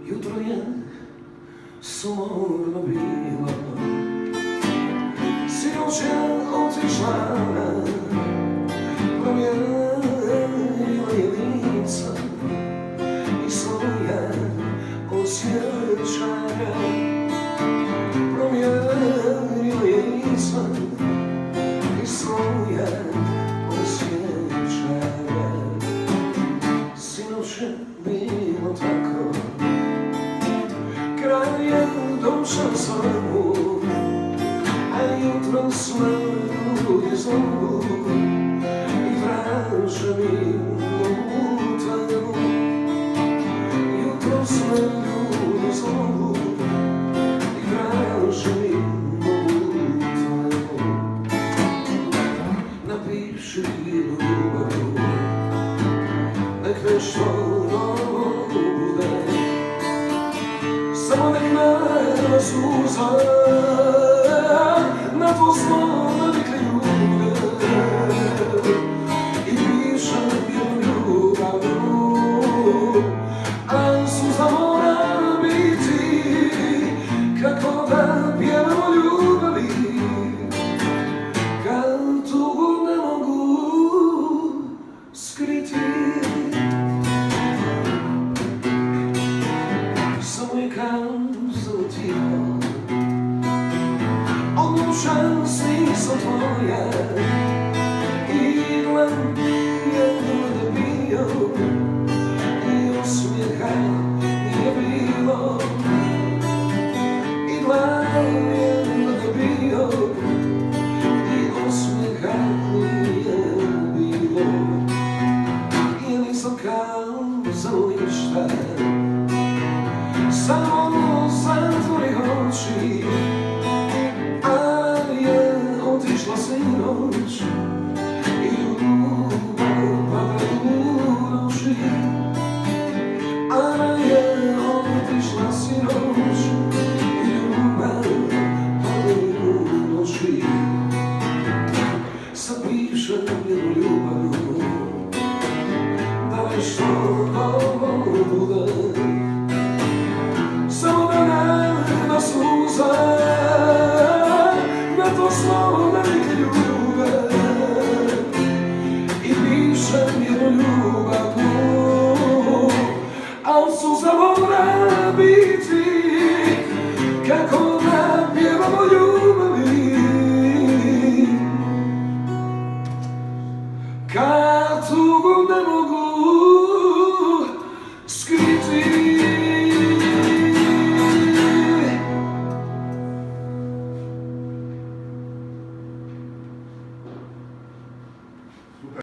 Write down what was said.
Jutro je sumorno bilo, sinoć je otišla, promijenila je lica i svoje osjećanja. Promijenila je lica i svoje osjećanja. Sinoć je bilo tako, kraj je došao svoju, a jutro sve ljudi zovu i traže minutu. Jutro sve ljudi zovu i traže minutu. Napiši ljubavu, nek nešto novo bude, samo nek nema suza na tvoj smo navikli ljude. I pišem jednu ljubavu, a suza mora biti kako da pjevamo ljubavi, kad tugu ne mogu skriti. Samo je kazao tiho, odlučan si sam tvoja, i glan jedno da bio, i osmijeha nije bilo. I glan jedno da bio, i osmijeha nije bilo. I nisam kazao ništa, samo zatvori oči, ali je otišla sinoć i ljubav pada u noći. Ali je otišla sinoć i ljubav pada u noći. Sad pišem jednu ljubavu, da nešto novo bude, samo da nema suza na to smo navikli ljude. I pišem jednu ljubavu, al suza mora biti kako da pjevamo ljubavi, kad tugu ne mogu skriti.